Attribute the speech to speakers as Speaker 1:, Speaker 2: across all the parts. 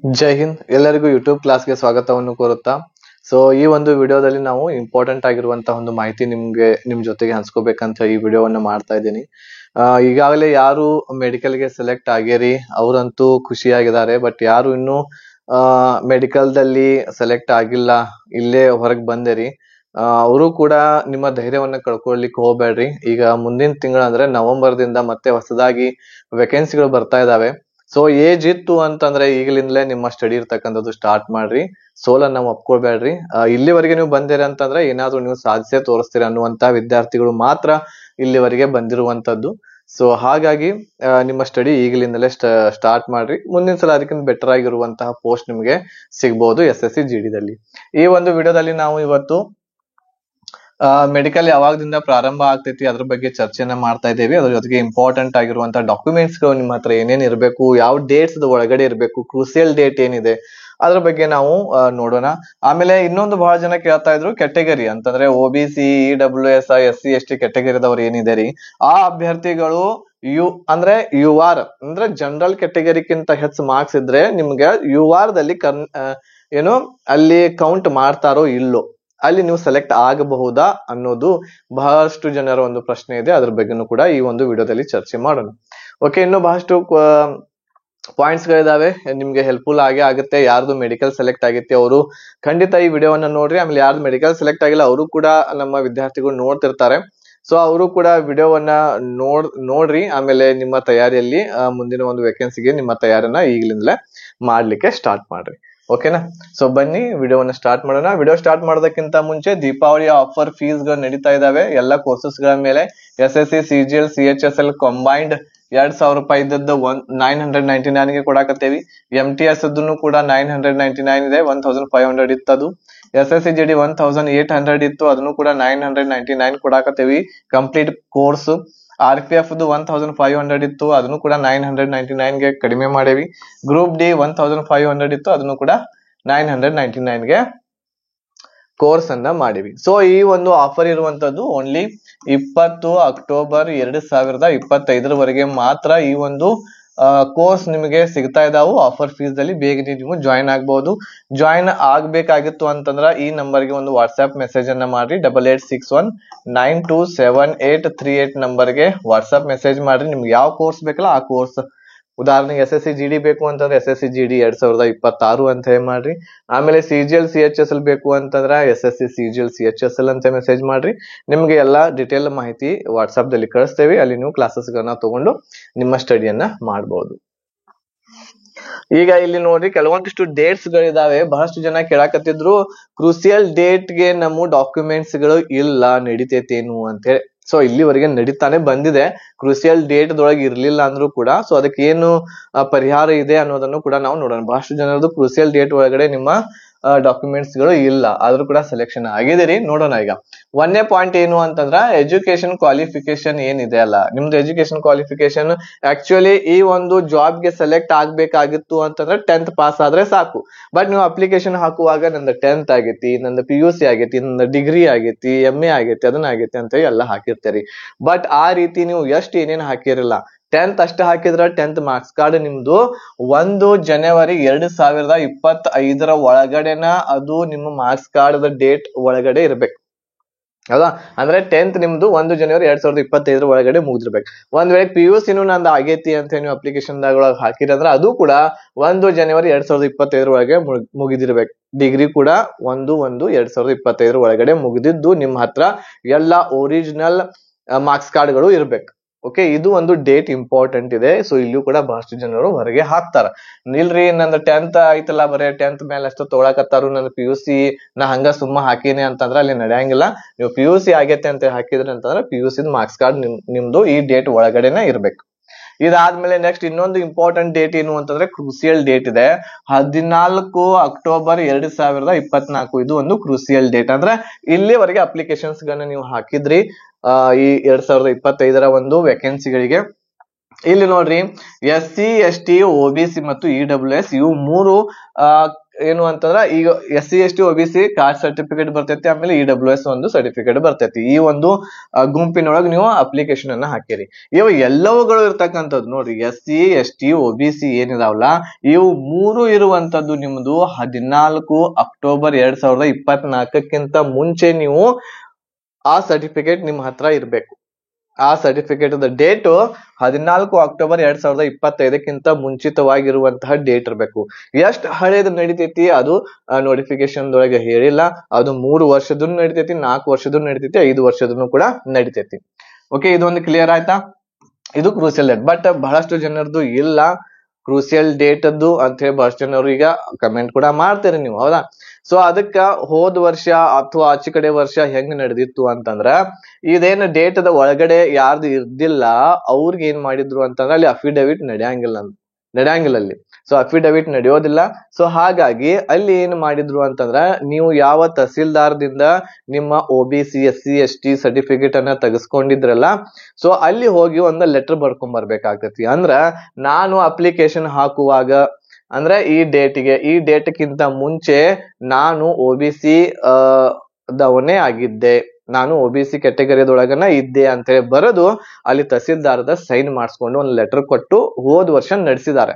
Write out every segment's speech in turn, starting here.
Speaker 1: ಜೈ ಹಿಂದ್, ಎಲ್ಲರಿಗೂ ಯೂಟ್ಯೂಬ್ ಕ್ಲಾಸ್ಗೆ ಸ್ವಾಗತವನ್ನು ಕೋರುತ್ತಾ. ಈ ಒಂದು ವಿಡಿಯೋದಲ್ಲಿ ನಾವು ಇಂಪಾರ್ಟೆಂಟ್ ಆಗಿರುವಂತಹ ಒಂದು ಮಾಹಿತಿ ನಿಮ್ ಜೊತೆಗೆ ಹಂಚ್ಕೋಬೇಕಂತ ಈ ವಿಡಿಯೋವನ್ನು ಮಾಡ್ತಾ ಇದ್ದೀನಿ. ಈಗಾಗಲೇ ಯಾರು ಮೆಡಿಕಲ್ಗೆ ಸೆಲೆಕ್ಟ್ ಆಗ್ಯಾರಿ ಅವರಂತೂ ಖುಷಿಯಾಗಿದ್ದಾರೆ. ಬಟ್ ಯಾರು ಇನ್ನು ಮೆಡಿಕಲ್ದಲ್ಲಿ ಸೆಲೆಕ್ಟ್ ಆಗಿಲ್ಲ, ಇಲ್ಲೇ ಹೊರಗೆ ಬಂದಿರಿ, ಅವರು ಕೂಡ ನಿಮ್ಮ ಧೈರ್ಯವನ್ನ ಕಳ್ಕೊಳ್ಲಿಕ್ಕೆ ಹೋಗ್ಬೇಡ್ರಿ. ಈಗ ಮುಂದಿನ ತಿಂಗಳ ಅಂದ್ರೆ ನವೆಂಬರ್ದಿಂದ ಮತ್ತೆ ಹೊಸದಾಗಿ ವೇಕೆನ್ಸಿಗಳು ಬರ್ತಾ ಇದಾವೆ. ಏಜ್ ಇತ್ತು ಅಂತಂದ್ರೆ ಈಗಲಿಂದಲೇ ನಿಮ್ಮ ಸ್ಟಡಿ ಇರ್ತಕ್ಕಂಥದ್ದು ಸ್ಟಾರ್ಟ್ ಮಾಡ್ರಿ. ಸೋಲನ್ನ ಒಪ್ಕೊಳ್ಬೇಡ್ರಿ. ಇಲ್ಲಿವರೆಗೆ ನೀವು ಬಂದಿರಿ ಅಂತಂದ್ರೆ ಏನಾದ್ರೂ ನೀವು ಸಾಧಿಸೇ ತೋರಿಸ್ತೀರ ಅನ್ನುವಂತ ವಿದ್ಯಾರ್ಥಿಗಳು ಮಾತ್ರ ಇಲ್ಲಿವರೆಗೆ ಬಂದಿರುವಂತದ್ದು. ಹಾಗಾಗಿ ನಿಮ್ಮ ಸ್ಟಡಿ ಈಗಲಿಂದಲೇ ಸ್ಟಾರ್ಟ್ ಮಾಡ್ರಿ. ಮುಂದಿನ ಸಲ ಅದಕ್ಕಿಂತ ಬೆಟರ್ ಆಗಿರುವಂತಹ ಪೋಸ್ಟ್ ನಿಮಗೆ ಸಿಗ್ಬಹುದು SSC GD ದಲ್ಲಿ. ಈ ಒಂದು ವಿಡಿಯೋದಲ್ಲಿ ನಾವು ಇವತ್ತು ಮೆಡಿಕಲ್ ಯಾವಾಗದಿಂದ ಪ್ರಾರಂಭ ಆಗ್ತೈತಿ ಅದ್ರ ಬಗ್ಗೆ ಚರ್ಚೆನ ಮಾಡ್ತಾ ಇದ್ದೇವೆ. ಅದ್ರ ಜೊತೆಗೆ ಇಂಪಾರ್ಟೆಂಟ್ ಆಗಿರುವಂತಹ ಡಾಕ್ಯುಮೆಂಟ್ಸ್ ಗಳು ನಿಮ್ಮ ಹತ್ರ ಏನೇನ್ ಇರಬೇಕು, ಯಾವ ಡೇಟ್ಸ್ ಒಳಗಡೆ ಇರಬೇಕು, ಕ್ರೂಸಿಯಲ್ ಡೇಟ್ ಏನಿದೆ ಅದ್ರ ಬಗ್ಗೆ ನಾವು ನೋಡೋಣ. ಆಮೇಲೆ ಇನ್ನೊಂದು ಬಹಳ ಜನ ಕೇಳ್ತಾ ಇದ್ರು, ಕೆಟಗರಿ ಅಂತಂದ್ರೆ OBC, EWS, SC ST ಕೆಟಗರಿದವ್ರು ಏನಿದೆ ರೀ, ಆ ಅಭ್ಯರ್ಥಿಗಳು ಅಂದ್ರೆ UR ಅಂದ್ರೆ ಜನರಲ್ ಕೆಟಗರಿಗಿಂತ ಹೆಚ್ಚು ಮಾರ್ಕ್ಸ್ ಇದ್ರೆ ನಿಮ್ಗೆ UR ದಲ್ಲಿ ಏನು ಅಲ್ಲಿ ಕೌಂಟ್ ಮಾಡ್ತಾರೋ ಇಲ್ಲೋ, ಅಲ್ಲಿ ನೀವು ಸೆಲೆಕ್ಟ್ ಆಗಬಹುದಾ ಅನ್ನೋದು ಬಹಳಷ್ಟು ಜನರ ಒಂದು ಪ್ರಶ್ನೆ ಇದೆ. ಅದ್ರ ಬಗ್ಗೆನೂ ಕೂಡ ಈ ಒಂದು ವಿಡಿಯೋದಲ್ಲಿ ಚರ್ಚೆ ಮಾಡೋಣ. ಓಕೆ, ಇನ್ನು ಬಹಳಷ್ಟು ಪಾಯಿಂಟ್ಸ್ ಗಳಿದಾವೆ, ನಿಮ್ಗೆ ಹೆಲ್ಪ್ಫುಲ್ ಆಗೇ ಆಗುತ್ತೆ. ಯಾರ್ದು ಮೆಡಿಕಲ್ ಸೆಲೆಕ್ಟ್ ಆಗಿತ್ತೆ ಅವರು ಖಂಡಿತ ಈ ವಿಡಿಯೋವನ್ನ ನೋಡ್ರಿ. ಆಮೇಲೆ ಯಾರ್ದು ಮೆಡಿಕಲ್ ಸೆಲೆಕ್ಟ್ ಆಗಿಲ್ಲ ಅವರು ಕೂಡ ನಮ್ಮ ವಿದ್ಯಾರ್ಥಿಗಳು ನೋಡ್ತಿರ್ತಾರೆ. ಅವರು ಕೂಡ ವಿಡಿಯೋವನ್ನ ನೋಡ್ರಿ. ಆಮೇಲೆ ನಿಮ್ಮ ತಯಾರಿಯಲ್ಲಿ ಮುಂದಿನ ಒಂದು ವೇಕೆನ್ಸಿಗೆ ನಿಮ್ಮ ತಯಾರನ್ನ ಈಗಲಿಂದಲೇ ಮಾಡ್ಲಿಕ್ಕೆ ಸ್ಟಾರ್ಟ್ ಮಾಡ್ರಿ. ಓಕೆನಾ? ಬನ್ನಿ ವಿಡಿಯೋವನ್ನ ಸ್ಟಾರ್ಟ್ ಮಾಡೋಣ. ವಿಡಿಯೋ ಸ್ಟಾರ್ಟ್ ಮಾಡೋದಕ್ಕಿಂತ ಮುಂಚೆ ದೀಪಾವಳಿ ಆಫರ್ ಫೀಸ್ ಗಳು ನಡೀತಾ ಇದಾವೆ ಎಲ್ಲ ಕೋರ್ಸಸ್ ಗಳ ಮೇಲೆ. SSC, CGL, CHSL ಕಂಬೈನ್ಡ್ 2000 ರೂಪಾಯಿ ಇದ್ದದ್ದು 999 ಗೆ ಕೊಡಾಕತ್ತೇವಿ. MTS ಅದನ್ನು ಕೂಡ 999 ಇದೆ, 1500 ಇತ್ತದು. SSC GD 1800 ಇತ್ತು, ಅದನ್ನು ಕೂಡ 999 ಕೊಡಾಕತ್ತೇವಿ ಕಂಪ್ಲೀಟ್ ಕೋರ್ಸ್. RPF 1500 ಇತ್ತು, ಅದನ್ನು ಕೂಡ 999 ಗೆ ಕಡಿಮೆ ಮಾಡೇವಿ. ಗ್ರೂಪ್ D 1500 ಇತ್ತು, ಅದನ್ನು ಕೂಡ 999 ಗೆ ಕೋರ್ಸ್ ಅನ್ನ ಮಾಡಿವಿ. ಈ ಒಂದು ಆಫರ್ ಇರುವಂತದ್ದು ಓನ್ಲಿ 20 ಅಕ್ಟೋಬರ್ 2025 ವರೆಗೆ ಮಾತ್ರ ಈ ಒಂದು ಕೋರ್ಸ್ ನಿಮಗೆ ಸಿಗ್ತಾ ಇದಾವು ಆಫರ್ ಫೀಸ್ ದಲ್ಲಿ. ಬೇಗ ನೀವು ಜಾಯಿನ್ ಆಗಬಹುದು. ಜಾಯಿನ್ ಆಗ್ಬೇಕಾಗಿತ್ತು ಅಂತಂದ್ರ ಈ ನಂಬರ್ಗೆ ಒಂದು ವಾಟ್ಸ್ಆಪ್ ಮೆಸೇಜ್ ಅನ್ನ ಮಾಡ್ರಿ. 8861927838 ನಂಬರ್ಗೆ ವಾಟ್ಸ್ಆಪ್ ಮೆಸೇಜ್ ಮಾಡ್ರಿ. ನಿಮ್ಗೆ ಯಾವ ಕೋರ್ಸ್ ಬೇಕಲ್ಲ ಆ ಕೋರ್ಸ್, ಉದಾಹರಣೆಗೆ SSC GD ಬೇಕು ಅಂತಂದ್ರೆ SSC GD 2026 ಅಂತ ಹೇಳಿ ಮಾಡ್ರಿ. ಆಮೇಲೆ CGL CHSL ಬೇಕು ಅಂತಂದ್ರೆ SSC CGL CHSL ಅಂತ ಮೆಸೇಜ್ ಮಾಡ್ರಿ. ನಿಮ್ಗೆ ಎಲ್ಲಾ ಡಿಟೇಲ್ ಮಾಹಿತಿ ವಾಟ್ಸ್ಆಪ್ ದಲ್ಲಿ ಕಳಿಸ್ತೇವೆ. ಅಲ್ಲಿ ನೀವು ಕ್ಲಾಸಸ್ ಗಳನ್ನ ತಗೊಂಡು ನಿಮ್ಮ ಸ್ಟಡಿಯನ್ನ ಮಾಡಬಹುದು. ಈಗ ಇಲ್ಲಿ ನೋಡ್ರಿ, ಕೆಲವೊಂದಿಷ್ಟು ಡೇಟ್ಸ್ ಗಳಿದಾವೆ. ಬಹಳಷ್ಟು ಜನ ಕೇಳಾಕತ್ತಿದ್ರು, ಕ್ರೂಸಿಯಲ್ ಡೇಟ್ ಗೆ ನಮ್ಮ ಡಾಕ್ಯುಮೆಂಟ್ಸ್ ಗಳು ಇಲ್ಲ, ನಡಿತೈತೇನು ಅಂತ ಹೇಳಿ. ಇಲ್ಲಿವರೆಗೆ ನಡೀತಾನೆ ಬಂದಿದೆ. ಕ್ರೂಸಿಯಲ್ ಡೇಟ್ ದೊಳಗೆ ಇರ್ಲಿಲ್ಲ ಅಂದ್ರೂ ಕೂಡ ಅದಕ್ಕೆ ಏನು ಪರಿಹಾರ ಇದೆ ಅನ್ನೋದನ್ನು ಕೂಡ ನಾವು ನೋಡೋಣ. ಬಹಳಷ್ಟು ಜನರದು ಕ್ರೂಸಿಯಲ್ ಡೇಟ್ ಒಳಗಡೆ ನಿಮ್ಮ ಡಾಕ್ಯುಮೆಂಟ್ಸ್ ಗಳು ಇಲ್ಲ, ಆದ್ರೂ ಕೂಡ ಸೆಲೆಕ್ಷನ್ ಆಗಿದ್ದೀರಿ. ನೋಡೋಣ. ಈಗ 1ನೇ ಪಾಯಿಂಟ್ ಏನು ಅಂತಂದ್ರ ಎಜುಕೇಶನ್ ಕ್ವಾಲಿಫಿಕೇಶನ್ ಏನಿದೆ ಅಲ್ಲ, ನಿಮ್ದು ಎಜುಕೇಶನ್ ಕ್ವಾಲಿಫಿಕೇಶನ್ ಆಕ್ಚುಲಿ ಈ ಒಂದು ಜಾಬ್ ಗೆ ಸೆಲೆಕ್ಟ್ ಆಗ್ಬೇಕಾಗಿತ್ತು ಅಂತಂದ್ರೆ 10th ಪಾಸ್ ಆದ್ರೆ ಸಾಕು. ಬಟ್ ನೀವು ಅಪ್ಲಿಕೇಶನ್ ಹಾಕುವಾಗ ನಂದು 10th ಆಗೈತಿ, ನಂದು PUC ಆಗೈತಿ, ನಂದು ಡಿಗ್ರಿ ಆಗೈತಿ, MA ಆಗೈತಿ, ಅದನ್ನ ಆಗೈತಿ ಅಂತ ಎಲ್ಲ ಹಾಕಿರ್ತೀರಿ. ಬಟ್ ಆ ರೀತಿ ನೀವು ಎಷ್ಟು ಏನೇನು ಹಾಕಿರಲ್ಲ, 10th ಅಷ್ಟೇ ಹಾಕಿದ್ರ 10th ಮಾರ್ಕ್ಸ್ ಕಾರ್ಡ್ ನಿಮ್ದು 1 ಜನವರಿ 2025 ಒಳಗಡೆನ ಅದು ನಿಮ್ಮ ಮಾರ್ಕ್ಸ್ ಕಾರ್ಡ್ ಡೇಟ್ ಒಳಗಡೆ ಇರ್ಬೇಕು. ಹೌದಾ? ಅಂದ್ರೆ 10th ನಿಮ್ದು 1 ಜನವರಿ 2025 ಒಳಗಡೆ ಮುಗಿದಿರ್ಬೇಕು. ಒಂದ್ ವೇಳೆ PUC ನಂದು ಆಗೈತಿ ಅಂತ ನೀವು ಅಪ್ಲಿಕೇಶನ್ ದಾಗ ಹಾಕಿರಂದ್ರೆ ಅದು ಕೂಡ 1 ಜನವರಿ 2025 ಒಳಗೆ ಮುಗಿದಿರ್ಬೇಕು. ಡಿಗ್ರಿ ಕೂಡ 1/1/2025 ಒಳಗಡೆ ಮುಗಿದಿದ್ದು ನಿಮ್ಮ ಹತ್ರ ಎಲ್ಲಾ ಒರಿಜಿನಲ್ ಮಾರ್ಕ್ಸ್ ಕಾರ್ಡ್ ಗಳು ಇರ್ಬೇಕು. ಓಕೆ, ಇದು ಒಂದು ಡೇಟ್ ಇಂಪಾರ್ಟೆಂಟ್ ಇದೆ. ಇಲ್ಲೂ ಕೂಡ ಬಹಳಷ್ಟು ಜನರು ಹೊರಗೆ ಹಾಕ್ತಾರ, ಇಲ್ರಿ ನಂದು 10th ಆಯ್ತಲ್ಲ, ಬರೀ 10th ಮೇಲೆ ಅಷ್ಟು ತೊಗೊಳಕತ್ತಾರು, ನನ್ನ PUC ನಾ ಹಂಗ ಸುಮ್ಮ ಹಾಕಿನಿ ಅಂತಂದ್ರೆ ಅಲ್ಲಿ ನಡೆಯಂಗಿಲ್ಲ. ನೀವು PUC ಆಗೈತೆ ಅಂತ ಹಾಕಿದ್ರಿ ಅಂತಂದ್ರೆ PUC ಮಾರ್ಕ್ಸ್ ಕಾರ್ಡ್ ನಿಮ್ದು ಈ ಡೇಟ್ ಒಳಗಡೆನೆ ಇರ್ಬೇಕು. ಇದಾದ್ಮೇಲೆ ನೆಕ್ಸ್ಟ್ ಇನ್ನೊಂದು ಇಂಪಾರ್ಟೆಂಟ್ ಡೇಟ್ ಏನು ಅಂತಂದ್ರೆ ಕ್ರೂಸಿಯಲ್ ಡೇಟ್ ಇದೆ, 14 ಅಕ್ಟೋಬರ್ 2024. ಇದು ಒಂದು ಕ್ರೂಸಿಯಲ್ ಡೇಟ್. ಅಂದ್ರೆ ಇಲ್ಲಿವರೆಗೆ ಅಪ್ಲಿಕೇಶನ್ಸ್ ಗಳನ್ನ ನೀವು ಹಾಕಿದ್ರಿ ಈ 2025 ಒಂದು ವೇಕೆನ್ಸಿಗಳಿಗೆ. ಇಲ್ಲಿ ನೋಡ್ರಿ, SC ST OBC ಮತ್ತು EWS ಇವು 3 ಏನು ಅಂತಂದ್ರ ಈಗ SC ST OBC caste certificate ಬರ್ತೈತಿ, ಆಮೇಲೆ EWS ಒಂದು ಸರ್ಟಿಫಿಕೇಟ್ ಬರ್ತೈತಿ. ಈ ಒಂದು ಗುಂಪಿನೊಳಗೆ ನೀವು ಅಪ್ಲಿಕೇಶನ್ ಅನ್ನ ಹಾಕಿರಿ. ಇವು ಎಲ್ಲವುಗಳು ಇರ್ತಕ್ಕಂಥದ್ದು ನೋಡ್ರಿ, SC ST OBC ಏನಿದಾವಲ್ಲ ಇವು ಮೂರು ಇರುವಂತದ್ದು ನಿಮ್ದು 14 ಅಕ್ಟೋಬರ್ 2024ಕ್ಕಿಂತ ಮುಂಚೆ ನೀವು ಆ ಸರ್ಟಿಫಿಕೇಟ್ ನಿಮ್ಮ ಹತ್ರ ಇರ್ಬೇಕು. ಆ ಸರ್ಟಿಫಿಕೇಟ್ ಡೇಟ್ 14 ಅಕ್ಟೋಬರ್ 2025ಕ್ಕಿಂತ ಮುಂಚಿತವಾಗಿರುವಂತಹ ಡೇಟ್ ಇರಬೇಕು. ಎಷ್ಟು ಹಳೇದು ನಡಿತೈತಿ ಅದು ನೋಟಿಫಿಕೇಶನ್ ಒಳಗೆ ಹೇಳಿಲ್ಲ. ಅದು 3 ವರ್ಷದೂ ನಡಿತೈತಿ, 4 ವರ್ಷದೂ ನಡಿತೈತಿ, 5 ವರ್ಷದೂ ಕೂಡ ನಡಿತೈತಿ. ಓಕೆ, ಇದೊಂದು ಕ್ಲಿಯರ್ ಆಯ್ತಾ? ಇದು ಕ್ರೂಸಿಯಲ್ ಡೇಟ್. ಬಟ್ ಬಹಳಷ್ಟು ಜನರದು ಇಲ್ಲ ಕ್ರೂಸಿಯಲ್ ಡೇಟ್ ಅದ್ದು ಅಂತ ಹೇಳಿ ಬಹಳಷ್ಟು ಜನರು ಈಗ ಕಮೆಂಟ್ ಕೂಡ ಮಾಡ್ತೀರಿ ನೀವು, ಹೌದಾ? ಸೊ ಅದಕ್ಕ ಹೋದ ವರ್ಷ ಅಥವಾ ಆಚೆ ಕಡೆ ವರ್ಷ ಹೆಂಗ್ ನಡೆದಿತ್ತು ಅಂತಂದ್ರ ಇದೇನು ಡೇಟ್ ಅದ ಒಳಗಡೆ ಯಾರ್ದು ಇರ್ದಿಲ್ಲ ಅವ್ರಿಗೆ ಏನ್ ಮಾಡಿದ್ರು ಅಂತಂದ್ರ ಅಲ್ಲಿ ಅಫಿಡವಿಟ್ ನಡೆಯಂಗಿಲ್ಲ ಅಲ್ಲಿ. ಸೊ ಅಫಿಡವಿಟ್ ನಡೆಯೋದಿಲ್ಲ. ಸೊ ಹಾಗಾಗಿ ಅಲ್ಲಿ ಏನ್ ಮಾಡಿದ್ರು ಅಂತಂದ್ರ ನೀವು ಯಾವ ತಹಸೀಲ್ದಾರ್ದಿಂದ ನಿಮ್ಮ OBC SC ST ಸರ್ಟಿಫಿಕೇಟ್ ಅನ್ನ ತೆಗೆಸ್ಕೊಂಡಿದ್ರಲ್ಲ, ಸೊ ಅಲ್ಲಿ ಹೋಗಿ ಒಂದು ಲೆಟರ್ ಬರ್ಕೊಂಡ್ ಬರ್ಬೇಕಾಗ್ತೈತಿ. ಅಂದ್ರ ನಾನು ಅಪ್ಲಿಕೇಶನ್ ಹಾಕುವಾಗ ಅಂದ್ರೆ ಈ ಡೇಟ್ಗಿಂತ ಮುಂಚೆ ನಾನು OBC ದವನೇ ಆಗಿದ್ದೆ, ನಾನು OBC ಕ್ಯಾಟಗರಿದೊಳಗನ ಇದ್ದೆ ಅಂತ ಹೇಳಿ ಬರೋದು ಅಲ್ಲಿ ತಹಸೀಲ್ದಾರದ ಸೈನ್ ಮಾಡಿಸ್ಕೊಂಡು ಒಂದು ಲೆಟರ್ ಕೊಟ್ಟು ಹೋದ ವರ್ಷ ನಡೆಸಿದ್ದಾರೆ.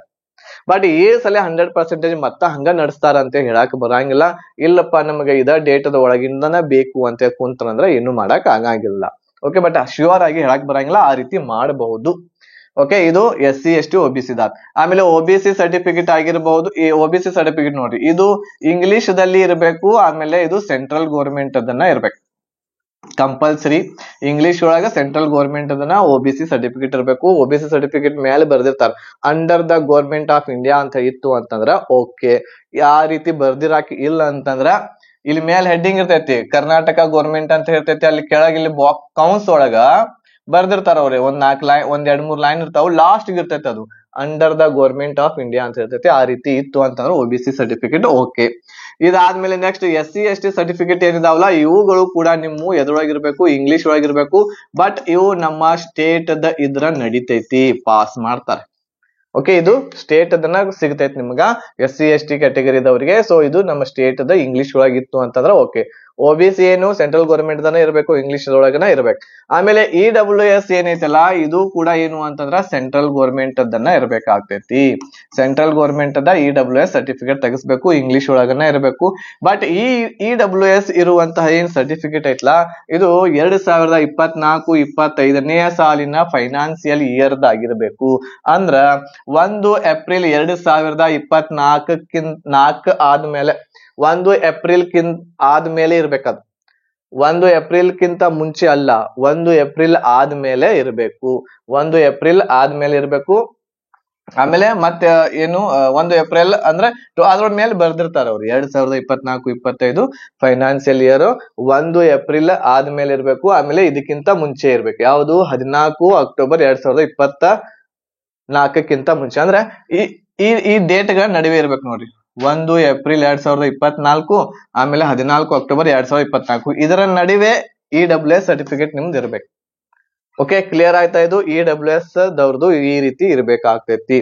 Speaker 1: ಬಟ್ ಈ ಸಲ 100% ಮತ್ತ ಹಂಗ ನಡೆಸ್ತಾರ ಅಂತ ಹೇಳಕ್ ಬರಂಗಿಲ್ಲ. ಇಲ್ಲಪ್ಪ ನಮಗೆ ಇದ ಡೇಟ್ ಅದ ಒಳಗಿಂದನ ಬೇಕು ಅಂತ ಕುಂತಂದ್ರ ಏನು ಮಾಡಕ್ ಆಗಂಗಿಲ್ಲ. ಓಕೆ, ಬಟ್ ಶ್ಯೂರ್ ಆಗಿ ಹೇಳಕ್ ಬರಂಗಿಲ್ಲ, ಆ ರೀತಿ ಮಾಡಬಹುದು. ಓಕೆ, ಇದು SC ST OBC ಆಮೇಲೆ OBC ಸರ್ಟಿಫಿಕೇಟ್ ಆಗಿರಬಹುದು. ಈ OBC ಸರ್ಟಿಫಿಕೇಟ್ ನೋಡ್ರಿ, ಇದು ಇಂಗ್ಲಿಷ್ ದಲ್ಲಿ ಇರಬೇಕು. ಆಮೇಲೆ ಇದು ಸೆಂಟ್ರಲ್ ಗೌರ್ಮೆಂಟ್ ಅದನ್ನ ಇರ್ಬೇಕು, ಕಂಪಲ್ಸರಿ ಇಂಗ್ಲಿಷ್ ಒಳಗ ಸೆಂಟ್ರಲ್ ಗೌರ್ಮೆಂಟ್ ಅದನ್ನ OBC ಸರ್ಟಿಫಿಕೇಟ್ ಇರಬೇಕು. OBC ಸರ್ಟಿಫಿಕೇಟ್ ಮೇಲೆ ಬರ್ದಿರ್ತಾರ under the government of India ಅಂತ ಇತ್ತು ಅಂತಂದ್ರ ಓಕೆ. ಯಾವ ರೀತಿ ಬರ್ದಿರಾಕಿ ಇಲ್ಲ ಅಂತಂದ್ರ ಇಲ್ಲಿ ಮೇಲ್ ಹೆಡ್ಡಿಂಗ್ ಇರ್ತೈತಿ ಕರ್ನಾಟಕ ಗೌರ್ಮೆಂಟ್ ಅಂತ ಇರ್ತೈತಿ, ಅಲ್ಲಿ ಕೆಳಗೆ ಇಲ್ಲಿ ಕೌನ್ಸ್ ಒಳಗ ಬರ್ದಿರ್ತಾರ ಅವ್ರೆ ಒಂದ್ 4 ಲೈನ್, 1-2-3 ಲೈನ್ ಇರ್ತಾವ, ಲಾಸ್ಟ್ ಇರ್ತೈತಿ ಅದು under the government of India ಅಂತ ಇರ್ತೈತಿ. ಆ ರೀತಿ ಇತ್ತು ಅಂತಂದ್ರೆ OBC ಸರ್ಟಿಫಿಕೇಟ್ ಓಕೆ. ಇದಾದ್ಮೇಲೆ ನೆಕ್ಸ್ಟ್ SC ST ಸರ್ಟಿಫಿಕೇಟ್ ಏನಿದಾವಲ್ಲ ಇವುಗಳು ಕೂಡ ನಿಮ್ಮ ಎದ್ರೊಳಗಿರ್ಬೇಕು, ಇಂಗ್ಲಿಷ್ ಒಳಗಿರ್ಬೇಕು. ಬಟ್ ಇವು ನಮ್ಮ ಸ್ಟೇಟ್ ಇದ್ರ ನಡಿತೈತಿ, ಪಾಸ್ ಮಾಡ್ತಾರೆ. ಓಕೆ, ಇದು ಸ್ಟೇಟ್ ಅದನ್ನ ಸಿಗ್ತೈತಿ ನಿಮ್ಗ SC ST ಕ್ಯಾಟಗರಿದವರಿಗೆ. ಸೊ ಇದು ನಮ್ಮ ಸ್ಟೇಟ್ ಅದ ಇಂಗ್ಲಿಷ್ ಒಳಗಿತ್ತು ಅಂತಂದ್ರ ಓಕೆ. OBC ಏನು ಸೆಂಟ್ರಲ್ ಗೌರ್ಮೆಂಟ್ ದನ ಇರಬೇಕು, ಇಂಗ್ಲಿಷ್ ಒಳಗನ ಇರ್ಬೇಕು. ಆಮೇಲೆ EWS ಏನೈತಲ್ಲ ಇದು ಕೂಡ ಏನು ಅಂತಂದ್ರ ಸೆಂಟ್ರಲ್ ಗೌರ್ಮೆಂಟ್ ಅದನ್ನ ಇರ್ಬೇಕಾಗ್ತೈತಿ. ಸೆಂಟ್ರಲ್ ಗೌರ್ಮೆಂಟ್ ಅದ EWS ಸರ್ಟಿಫಿಕೇಟ್ ತೆಗಿಸ್ಬೇಕು, ಇಂಗ್ಲಿಷ್ ಒಳಗನ ಇರಬೇಕು. ಬಟ್ ಈ EWS ಇರುವಂತಹ ಏನ್ ಸರ್ಟಿಫಿಕೇಟ್ ಐತ್ಲಾ ಇದು 2024-25ನೇ ಸಾಲಿನ ಫೈನಾನ್ಸಿಯಲ್ ಇಯರ್ ಆಗಿರ್ಬೇಕು. ಅಂದ್ರ 1 ಏಪ್ರಿಲ್ 2024 ಆದ್ಮೇಲೆ 1 ಏಪ್ರಿಲ್ ಆದ್ಮೇಲೆ ಇರ್ಬೇಕದು. 1 ಏಪ್ರಿಲ್ಕ್ಕಿಂತ ಮುಂಚೆ ಅಲ್ಲ, 1 ಏಪ್ರಿಲ್ ಆದ್ಮೇಲೆ ಇರ್ಬೇಕು. 1 ಏಪ್ರಿಲ್ ಆದ್ಮೇಲೆ ಇರ್ಬೇಕು. ಆಮೇಲೆ ಮತ್ತೆ ಏನು 1 ಏಪ್ರಿಲ್ ಅಂದ್ರೆ ಅದ್ರ ಮೇಲೆ ಬರ್ದಿರ್ತಾರ ಅವ್ರು 2024-25 ಫೈನಾನ್ಸಿಯಲ್ ಇಯರ್ 1 ಏಪ್ರಿಲ್ ಆದ್ಮೇಲೆ ಇರ್ಬೇಕು. ಆಮೇಲೆ ಇದಕ್ಕಿಂತ ಮುಂಚೆ ಇರ್ಬೇಕು. ಯಾವುದು 14 ಅಕ್ಟೋಬರ್ 2024ಕ್ಕಿಂತ ಮುಂಚೆ ಅಂದ್ರೆ ಈ ಡೇಟ್ಗಳ ನಡುವೆ ಇರ್ಬೇಕು ನೋಡ್ರಿ. 1 ಏಪ್ರಿಲ್ 2024 ಆಮೇಲೆ 14 ಅಕ್ಟೋಬರ್ 2024 ಇದರ ನಡುವೆ EWS ಸರ್ಟಿಫಿಕೇಟ್ ನಿಮ್ದು ಇರ್ಬೇಕು. ಓಕೆ, ಕ್ಲಿಯರ್ ಆಯ್ತಾ? ಇದು EWS ದವ್ರದ್ದು ಈ ರೀತಿ ಇರ್ಬೇಕಾಗ್ತೈತಿ.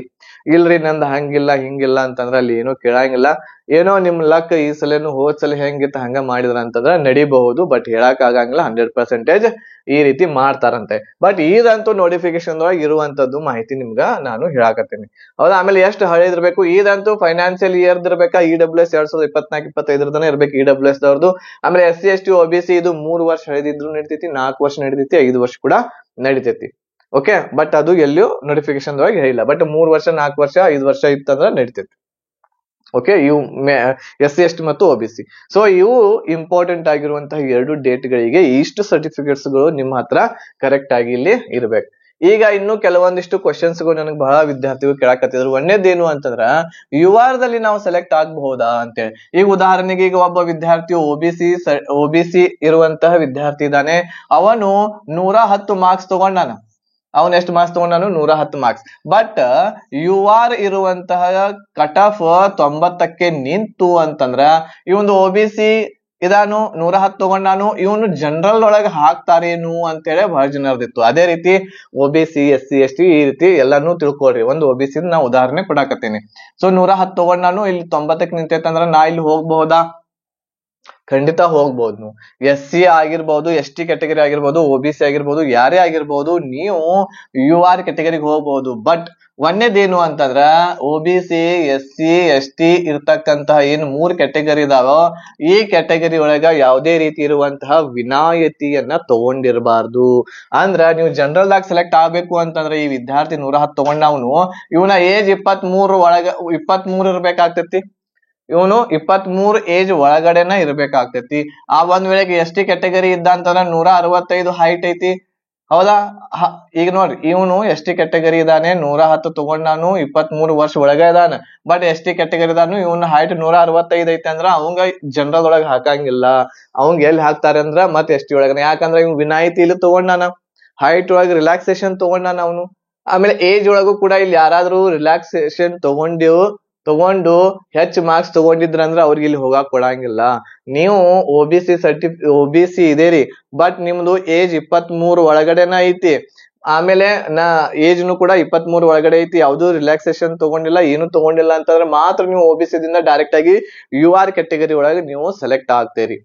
Speaker 1: ಇಲ್ರಿ ನಂದು ಹಂಗಿಲ್ಲ ಹಿಂಗಿಲ್ಲ ಅಂತಂದ್ರ ಅಲ್ಲಿ ಏನೋ ಕೇಳಂಗಿಲ್ಲ. ಏನೋ ನಿಮ್ ಲಕ್ ಈ ಸಲನು ಹೋದ್ ಸಲ ಹೆಂಗಿತ್ತು ಹಂಗ ಮಾಡಿದ್ರ ಅಂತಂದ್ರ ನಡಿಬಹುದು. ಬಟ್ ಹೇಳಕ್ ಆಗಂಗಿಲ್ಲ, 100% ಈ ರೀತಿ ಮಾಡ್ತಾರಂತೆ. ಬಟ್ ಇದಂತೂ ನೋಟಿಫಿಕೇಶನ್ ಒಳಗೆ ಇರುವಂತದ್ದು ಮಾಹಿತಿ ನಿಮ್ಗ ನಾನು ಹೇಳಾಕತ್ತೀನಿ, ಹೌದಾ? ಆಮೇಲೆ ಎಷ್ಟು ಹಳೇದಿರ್ಬೇಕು ಇದಂತೂ ಫೈನಾನ್ಸಿಯಲ್ ಇಯರ್ ಇರ್ಬೇಕಾ EWS 2024-25 ಇರ್ಬೇಕು EWS ದವ್ರದ್ದು. ಆಮೇಲೆ SC ST OBC ಇದು 3 ವರ್ಷ ಹಳೇದಿದ್ರು ನಡಿತೈತಿ, 4 ವರ್ಷ ನಡಿತೈತಿ, 5 ವರ್ಷ ಕೂಡ ನಡಿತೈತಿ. ಓಕೆ, ಬಟ್ ಅದು ಎಲ್ಲಿಯೂ ನೋಟಿಫಿಕೇಶನ್ ಒಳಗೆ ಹೇಳಿಲ್ಲ. ಬಟ್ 3 ವರ್ಷ 4 ವರ್ಷ 5 ವರ್ಷ ಇತ್ತಂದ್ರ ನಡಿತೈತಿ. ಓಕೆ, ಇವು SC ST ಮತ್ತು OBC. ಸೊ ಇವು ಇಂಪಾರ್ಟೆಂಟ್ ಆಗಿರುವಂತಹ 2 ಡೇಟ್ಗಳಿಗೆ ಇಷ್ಟು ಸರ್ಟಿಫಿಕೇಟ್ಸ್ ಗಳು ನಿಮ್ಮ ಹತ್ರ ಕರೆಕ್ಟ್ ಆಗಿ ಇಲ್ಲಿ ಇರ್ಬೇಕು. ಈಗ ಇನ್ನು ಕೆಲವೊಂದಿಷ್ಟು ಕ್ವಶನ್ಸ್ ಗಳು ನನಗೆ ಬಹಳ ವಿದ್ಯಾರ್ಥಿಗಳು ಕೇಳಕತ್ತಿದ್ರು. ಒಂದೇದೇನು ಅಂತಂದ್ರ ಯುಆರ್ದಲ್ಲಿ ನಾವು ಸೆಲೆಕ್ಟ್ ಆಗಬಹುದಾ ಅಂತೇಳಿ. ಈಗ ಉದಾಹರಣೆಗೆ ಈಗ ಒಬ್ಬ ವಿದ್ಯಾರ್ಥಿ OBC ಇರುವಂತಹ ವಿದ್ಯಾರ್ಥಿ ಇದ್ದಾನೆ, ಅವನು 110 ಮಾರ್ಕ್ಸ್ ತಗೊಂಡಾನ. ಅವನ್ ಎಷ್ಟು ಮಾರ್ಕ್ಸ್ ತಗೊಂಡಾನು? 110 ಮಾರ್ಕ್ಸ್. ಬಟ್ UR ಇರುವಂತಹ ಕಟ್ ಆಫ್ 90ಕ್ಕೆ ನಿಂತು ಅಂತಂದ್ರ ಈ ಒಂದು OBC ಇದಾನು 110 ತಗೊಂಡಾನು ಇವನು ಜನರಲ್ ಒಳಗೆ ಹಾಕ್ತಾರೇನು ಅಂತೇಳಿ ಬಹಳ ಜನರದಿತ್ತು. ಅದೇ ರೀತಿ OBC SC ST ಈ ರೀತಿ ಎಲ್ಲಾನು ತಿಳ್ಕೊಳ್ರಿ. ಒಂದು OBC ನಾ ಉದಾಹರಣೆ ಕೊಡಾಕತ್ತೀನಿ. ಸೊ 110 ತಗೊಂಡಾನು ಇಲ್ಲಿ 90ಕ್ಕೆ ನಿಂತೈತಂದ್ರ ನಾ ಇಲ್ಲಿ ಹೋಗ್ಬಹುದಾ? ಖಂಡಿತ ಹೋಗ್ಬೋದು. ನೀವು SC ಆಗಿರ್ಬೋದು, ST ಕ್ಯಾಟಗರಿ ಆಗಿರ್ಬೋದು, OBC ಆಗಿರ್ಬೋದು, ಯಾರೇ ಆಗಿರ್ಬೋದು, ನೀವು UR ಕ್ಯಾಟಗರಿಗೆ ಹೋಗ್ಬೋದು. ಬಟ್ ಒಂದೇದೇನು ಅಂತಂದ್ರ OBC SC ST ಇರ್ತಕ್ಕಂತಹ ಏನು 3 ಕ್ಯಾಟಗರಿ ಇದಾವೋ ಈ ಕ್ಯಾಟಗರಿ ಒಳಗ ಯಾವುದೇ ರೀತಿ ಇರುವಂತಹ ವಿನಾಯಿತಿಯನ್ನ ತಗೊಂಡಿರಬಾರ್ದು. ಅಂದ್ರ ನೀವು ಜನರಲ್ ದಾಗ ಸೆಲೆಕ್ಟ್ ಆಗ್ಬೇಕು ಅಂತಂದ್ರೆ ಈ ವಿದ್ಯಾರ್ಥಿ 110 ತಗೊಂಡವನು ಇವನ ಏಜ್ 23 ಒಳಗ 23 ಇರ್ಬೇಕಾಗ್ತೈತಿ. ಇವನು 23 ಏಜ್ ಒಳಗಡೆನ ಇರ್ಬೇಕಾಗ್ತೈತಿ. ಆ ಒಂದ್ ವೇಳೆಗೆ ST ಕ್ಯಾಟಗರಿ ಇದ್ದ ಅಂತಂದ್ರ 165 ಹೈಟ್ ಐತಿ. ಹೌದಾ? ಈಗ ನೋಡ್ರಿ ಇವನು ST ಕ್ಯಾಟಗರಿ ಇದಾನೆ, 110 ತಗೊಂಡಾನು, 23 ವರ್ಷ ಒಳಗ ಇದಾನ. ಬಟ್ ST ಕ್ಯಾಟಗರಿ ಇದಾನು, ಇವನ ಹೈಟ್ 165 ಐತಿ ಅಂದ್ರ ಅವಂಗ ಜನರಲ್ ಒಳಗ ಹಾಕಂಗಿಲ್ಲ. ಅವಂಗ ಎಲ್ಲಿ ಹಾಕ್ತಾರೆ ಅಂದ್ರ ಮತ್ತೆ ST ಒಳಗನ. ಯಾಕಂದ್ರ ಇವ್ ವಿನಾಯಿತಿ ಇಲ್ಲಿ ತಗೊಂಡಾನ, ಹೈಟ್ ಒಳಗ ರಿಲ್ಯಾಕ್ಸೇಷನ್ ತಗೊಂಡಾನ ಅವನು. ಆಮೇಲೆ ಏಜ್ ಒಳಗೂ ಕೂಡ ಇಲ್ಲಿ ಯಾರಾದ್ರೂ ರಿಲ್ಯಾಕ್ಸೇಷನ್ ತಗೊಂಡು ಹೆಚ್ಚು ಮಾರ್ಕ್ಸ್ ತಗೊಂಡಿದ್ರಂದ್ರ ಅವ್ರಿಗೆ ಇಲ್ಲಿ ಹೋಗಾಕ್ ಕೊಡಂಗಿಲ್ಲ. ನೀವು OBC ಇದೇರಿ, ಬಟ್ ನಿಮ್ದು ಏಜ್ 23 ಒಳಗಡೆನ ಐತಿ. ಆಮೇಲೆ ಏಜ್ನು ಕೂಡ 23 ಒಳಗಡೆ ಐತಿ, ಯಾವ್ದು ರಿಲ್ಯಾಕ್ಸೇಷನ್ ತಗೊಂಡಿಲ್ಲ, ಏನು ತಗೊಂಡಿಲ್ಲ ಅಂತಂದ್ರೆ ಮಾತ್ರ ನೀವು OBC ದಿಂದ ಡೈರೆಕ್ಟ್ ಆಗಿ UR ಕ್ಯಾಟಗರಿ ಒಳಗೆ ನೀವು ಸೆಲೆಕ್ಟ್ ಆಗ್ತೀರಿ.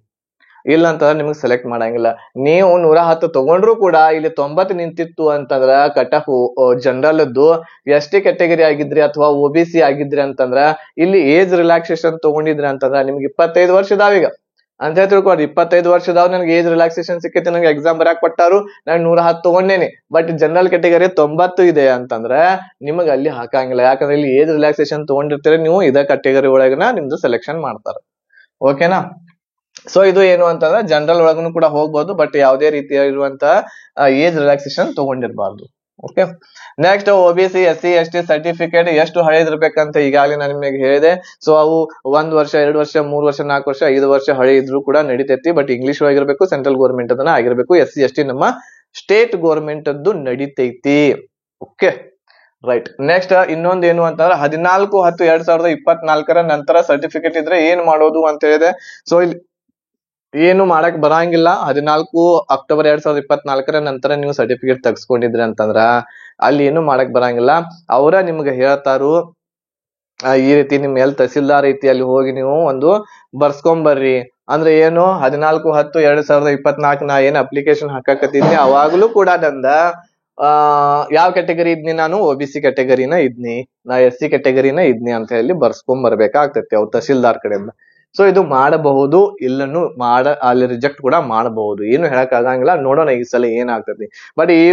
Speaker 1: ಇಲ್ಲ ಅಂತಂದ್ರೆ ನಿಮ್ಗೆ ಸೆಲೆಕ್ಟ್ ಮಾಡಂಗಿಲ್ಲ. ನೀವು 110 ತಗೊಂಡ್ರು ಕೂಡ ಇಲ್ಲಿ 90 ನಿಂತಿತ್ತು ಅಂತಂದ್ರ ಕಟ್ ಆಫ್ ಜನರಲ್ದ್ದು ST ಕ್ಯಾಟಗರಿ ಆಗಿದ್ರಿ ಅಥವಾ OBC ಆಗಿದ್ರಿ ಅಂತಂದ್ರ ಇಲ್ಲಿ ಏಜ್ ರಿಲ್ಯಾಕ್ಸೇಷನ್ ತಗೊಂಡಿದ್ರಿ ಅಂತಂದ್ರ ನಿಮ್ಗೆ 25 ವರ್ಷ ಇದಾವೀಗ ಅಂತ ತಿಳ್ಕೊಡ್ರಿ. 25 ವರ್ಷದಾವ್ ನನಗೆ ಏಜ್ ರಿಲ್ಯಾಕ್ಸೇಷನ್ ಸಿಕ್ಕೈತಿ, ನನಗೆ ಎಕ್ಸಾಮ್ ಬರಾಕ್ ಕೊಟ್ಟಾರು, ನಾನು 110 ತಗೊಂಡೇನಿ. ಬಟ್ ಜನರಲ್ ಕ್ಯಾಟಗರಿ 90 ಇದೆ ಅಂತಂದ್ರ ನಿಮಗ್ ಅಲ್ಲಿ ಹಾಕಂಗಿಲ್ಲ. ಯಾಕಂದ್ರೆ ಇಲ್ಲಿ ಏಜ್ ರಿಲ್ಯಾಕ್ಸೇಷನ್ ತಗೊಂಡಿರ್ತೀರಿ ನೀವು, ಇದ ಕ್ಯಾಟಗರಿ ಒಳಗನ ನಿಮ್ದು ಸೆಲೆಕ್ಷನ್ ಮಾಡ್ತಾರ. ಓಕೆನಾ? ಸೊ ಇದು ಏನು ಅಂತಂದ್ರೆ ಜನರಲ್ ಒಳಗೂ ಕೂಡ ಹೋಗ್ಬೋದು, ಬಟ್ ಯಾವುದೇ ರೀತಿಯಾಗಿರುವಂತಹ ಏಜ್ ರಿಲ್ಯಾಕ್ಸೇಷನ್ ತಗೊಂಡಿರ್ಬಾರ್ದು. Okay, next OBC SC ST certificate ಎಷ್ಟು ಹಳೆದಿರ್ಬೇಕಂತ ಈಗಾಗಲೇ ನಾನು ನಿಮಗೆ ಹೇಳಿದೆ. ಸೊ ಅವು 1 ವರ್ಷ 2 ವರ್ಷ 3 ವರ್ಷ 4 ವರ್ಷ 5 ವರ್ಷ ಹಳೆ ಇದ್ರು ಕೂಡ ನಡಿತೈತಿ. ಬಟ್ ಇಂಗ್ಲಿಷ್ ಆಗಿರ್ಬೇಕು, ಸೆಂಟ್ರಲ್ ಗೌರ್ಮೆಂಟ್ ಅದನ್ನ ಆಗಿರ್ಬೇಕು. SC ST ನಮ್ಮ ಸ್ಟೇಟ್ ಗೌರ್ಮೆಂಟ್ ಅದ್ದು ನಡಿತೈತಿ. Okay, right. ನೆಕ್ಸ್ಟ್ ಇನ್ನೊಂದು ಏನು ಅಂತಂದ್ರೆ 14/10/2024 ನಂತರ ಸರ್ಟಿಫಿಕೇಟ್ ಇದ್ರೆ ಏನ್ ಮಾಡೋದು ಅಂತ ಹೇಳಿದೆ. ಸೊ ಇಲ್ಲಿ ಏನು ಮಾಡಕ್ ಬರಂಗಿಲ್ಲ. 14 ಅಕ್ಟೋಬರ್ 2024 ನಂತರ ನೀವು ಸರ್ಟಿಫಿಕೇಟ್ ತೆಗೆಸ್ಕೊಂಡಿದ್ರಿ ಅಂತಂದ್ರ ಅಲ್ಲಿ ಏನು ಮಾಡಕ್ ಬರಂಗಿಲ್ಲ. ಅವರ ನಿಮ್ಗೆ ಹೇಳ್ತಾರು ಈ ರೀತಿ ನಿಮ್ ತಹಸೀಲ್ದಾರ್ ರೀತಿಯಲ್ಲಿ ಹೋಗಿ ನೀವು ಒಂದು ಬರ್ಸ್ಕೊಂಬರ್ರಿ. ಅಂದ್ರೆ ಏನು 14/10/2024 ನಾ ಏನ್ ಅಪ್ಲಿಕೇಶನ್ ಹಾಕಕತ್ತಿದ್ನಿ ಅವಾಗ್ಲೂ ಕೂಡ ನಂದ ಯಾವ ಕ್ಯಾಟಗರಿ ಇದ್ನಿ, ನಾನು OBC ಕ್ಯಾಟಗರಿನ ಇದ್ನಿ, ನಾ SC ಕ್ಯಾಟಗರಿನ ಇದ್ನಿ ಅಂತ ಹೇಳಿ ಬರ್ಸ್ಕೊಂಬರ್ಬೇಕಾಗ್ತೈತಿ ಅವ್ರ ತಹಸೀಲ್ದಾರ್ ಕಡೆಯಿಂದ. ಸೊ ಇದು ಮಾಡಬಹುದು, ಇಲ್ಲನ್ನು ಅಲ್ಲಿ ರಿಜೆಕ್ಟ್ ಕೂಡ ಮಾಡಬಹುದು, ಏನು ಹೇಳಕ್ ಆಗಂಗಿಲ್ಲ. ನೋಡೋಣ ಈ ಸಲ ಏನಾಗ್ತದೆ. ಬಟ್ ಈ